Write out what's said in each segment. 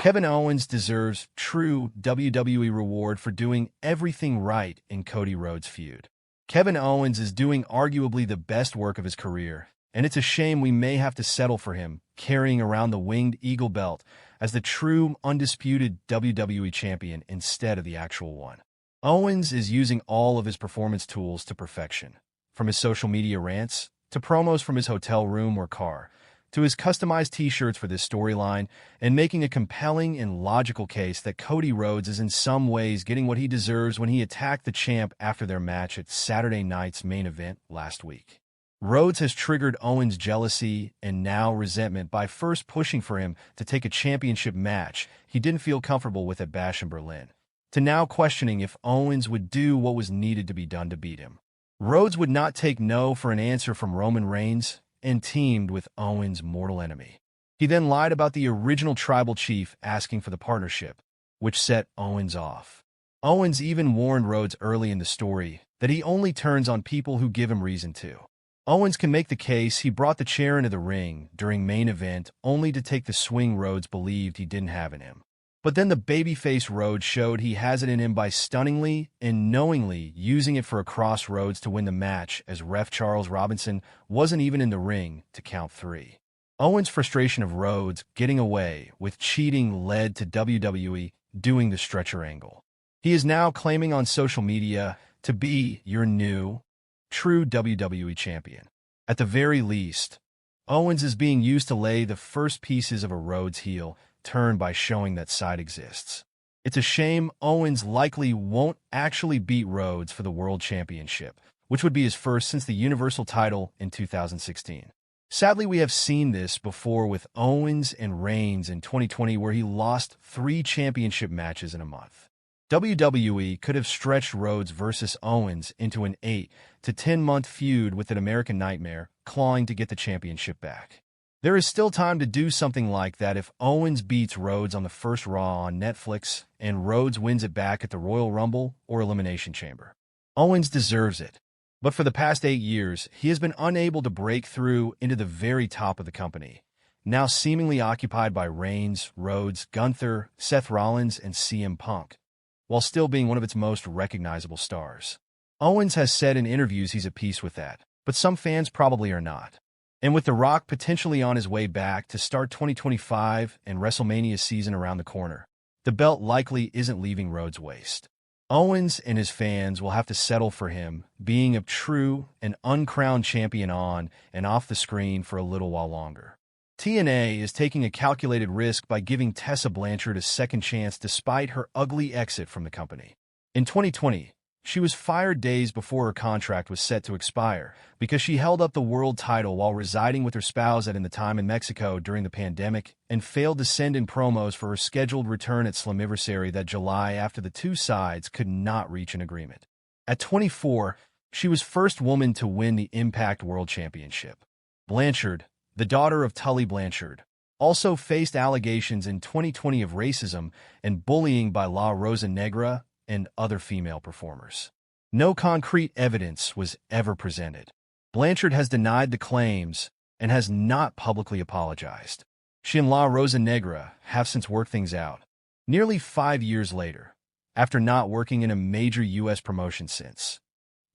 Kevin Owens deserves true WWE reward for doing everything right in Cody Rhodes' feud. Kevin Owens is doing arguably the best work of his career, and it's a shame we may have to settle for him carrying around the winged eagle belt as the true undisputed WWE champion instead of the actual one. Owens is using all of his performance tools to perfection, from his social media rants to promos from his hotel room or car, to his customized t-shirts for this storyline, and making a compelling and logical case that Cody Rhodes is in some ways getting what he deserves when he attacked the champ after their match at Saturday night's main event last week. Rhodes has triggered Owens' jealousy and now resentment by first pushing for him to take a championship match he didn't feel comfortable with at Bash in Berlin, to now questioning if Owens would do what was needed to be done to beat him. Rhodes would not take no for an answer from Roman Reigns and teamed with Owens' mortal enemy. He then lied about the original tribal chief asking for the partnership, which set Owens off. Owens even warned Rhodes early in the story that he only turns on people who give him reason to. Owens can make the case he brought the chair into the ring during main event only to take the swing Rhodes believed he didn't have in him. But then the babyface Rhodes showed he has it in him by stunningly and knowingly using it for a cross Rhodes to win the match as ref Charles Robinson wasn't even in the ring to count 3. Owens' frustration of Rhodes getting away with cheating led to WWE doing the stretcher angle. He is now claiming on social media to be your new, true WWE champion. At the very least, Owens is being used to lay the first pieces of a Rhodes heel turn by showing that side exists. It's a shame Owens likely won't actually beat Rhodes for the World Championship, which would be his first since the Universal title in 2016. Sadly, we have seen this before with Owens and Reigns in 2020 where he lost 3 championship matches in a month. WWE could have stretched Rhodes versus Owens into an 8 to 10-month feud with an American Nightmare, clawing to get the championship back. There is still time to do something like that if Owens beats Rhodes on the first Raw on Netflix and Rhodes wins it back at the Royal Rumble or Elimination Chamber. Owens deserves it, but for the past 8 years, he has been unable to break through into the very top of the company, now seemingly occupied by Reigns, Rhodes, Gunther, Seth Rollins, and CM Punk, while still being one of its most recognizable stars. Owens has said in interviews he's at peace with that, but some fans probably are not. And with The Rock potentially on his way back to start 2025 and WrestleMania season around the corner, the belt likely isn't leaving Rhodes' waist. Owens and his fans will have to settle for him being a true and uncrowned champion on and off the screen for a little while longer. TNA is taking a calculated risk by giving Tessa Blanchard a second chance despite her ugly exit from the company. In 2020, she was fired days before her contract was set to expire because she held up the world title while residing with her spouse at the time in Mexico during the pandemic and failed to send in promos for her scheduled return at Slammiversary that July after the two sides could not reach an agreement. At 24, she was first woman to win the Impact World Championship. Blanchard, the daughter of Tully Blanchard, also faced allegations in 2020 of racism and bullying by La Rosa Negra and other female performers. No concrete evidence was ever presented. Blanchard has denied the claims and has not publicly apologized. She and La Rosa Negra have since worked things out. Nearly 5 years later, after not working in a major U.S. promotion since,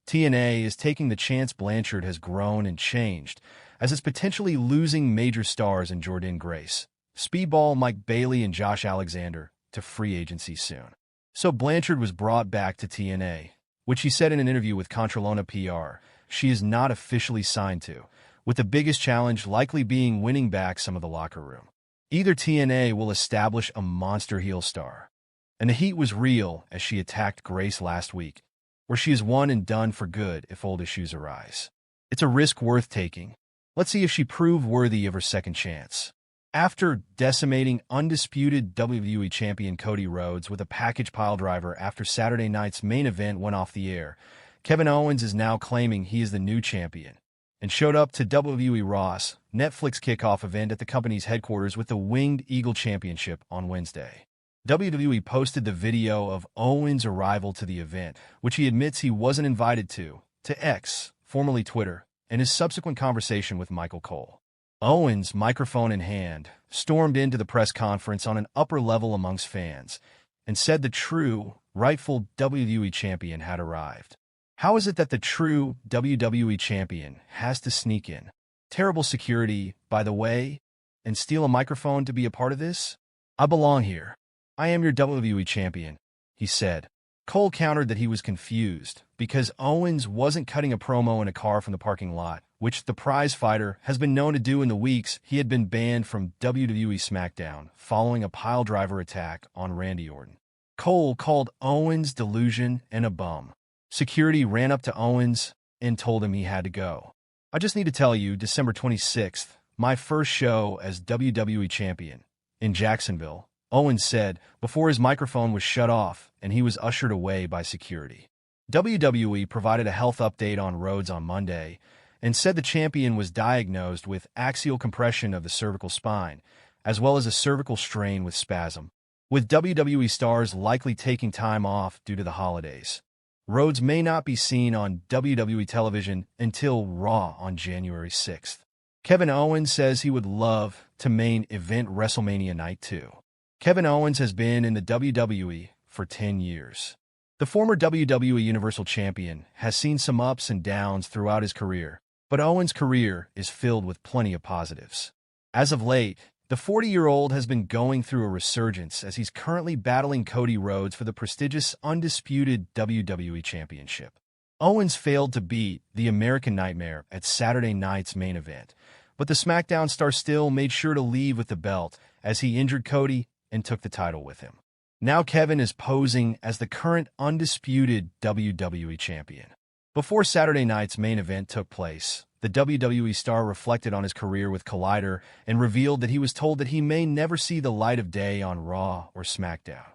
TNA is taking the chance Blanchard has grown and changed, as it's potentially losing major stars in Jordynne Grace, Speedball Mike Bailey, and Josh Alexander to free agency soon. So Blanchard was brought back to TNA, which she said in an interview with Contralona PR she is not officially signed to, with the biggest challenge likely being winning back some of the locker room. Either TNA will establish a monster heel star, and the heat was real as she attacked Grace last week, where she is one and done for good if old issues arise. It's a risk worth taking. Let's see if she proved worthy of her second chance. After decimating undisputed WWE champion Cody Rhodes with a package piledriver after Saturday night's main event went off the air, Kevin Owens is now claiming he is the new champion and showed up to WWE Raw's Netflix kickoff event at the company's headquarters with the Winged Eagle Championship on Wednesday. WWE posted the video of Owens' arrival to the event, which he admits he wasn't invited to X, formerly Twitter, and his subsequent conversation with Michael Cole. Owens, microphone in hand, stormed into the press conference on an upper level amongst fans and said the true, rightful WWE champion had arrived. How is it that the true WWE champion has to sneak in? Terrible security, by the way, and steal a microphone to be a part of this? I belong here. I am your WWE champion, he said. Cole countered that he was confused because Owens wasn't cutting a promo in a car from the parking lot, which the prize fighter has been known to do in the weeks he had been banned from WWE SmackDown following a piledriver attack on Randy Orton. Cole called Owens delusion and a bum. Security ran up to Owens and told him he had to go. I just need to tell you, December 26th, my first show as WWE champion in Jacksonville, Owens said before his microphone was shut off and he was ushered away by security. WWE provided a health update on Rhodes on Monday and said the champion was diagnosed with axial compression of the cervical spine, as well as a cervical strain with spasm, with WWE stars likely taking time off due to the holidays. Rhodes may not be seen on WWE television until Raw on January 6th. Kevin Owens says he would love to main event WrestleMania Night 2. Kevin Owens has been in the WWE for 10 years. The former WWE Universal Champion has seen some ups and downs throughout his career, but Owens' career is filled with plenty of positives. As of late, the 40-year-old has been going through a resurgence as he's currently battling Cody Rhodes for the prestigious Undisputed WWE Championship. Owens failed to beat the American Nightmare at Saturday night's main event, but the SmackDown star still made sure to leave with the belt as he injured Cody and took the title with him. Now Kevin is posing as the current undisputed WWE champion. Before Saturday night's main event took place, the WWE star reflected on his career with Collider and revealed that he was told that he may never see the light of day on Raw or SmackDown.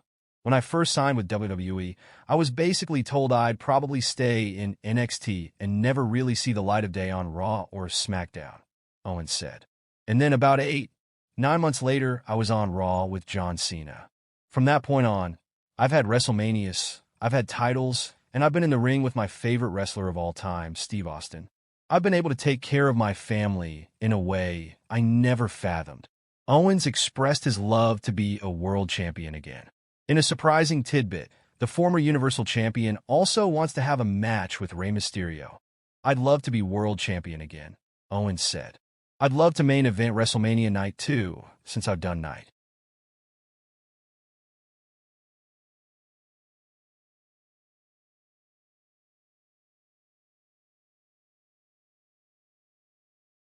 When I first signed with WWE, I was basically told I'd probably stay in NXT and never really see the light of day on Raw or SmackDown, Owens said. And then about 9 months later, I was on Raw with John Cena. From that point on, I've had WrestleManias, I've had titles, and I've been in the ring with my favorite wrestler of all time, Steve Austin. I've been able to take care of my family in a way I never fathomed. Owens expressed his love to be a world champion again. In a surprising tidbit, the former Universal Champion also wants to have a match with Rey Mysterio. I'd love to be world champion again, Owens said. I'd love to main event WrestleMania Night 2 since I've done Night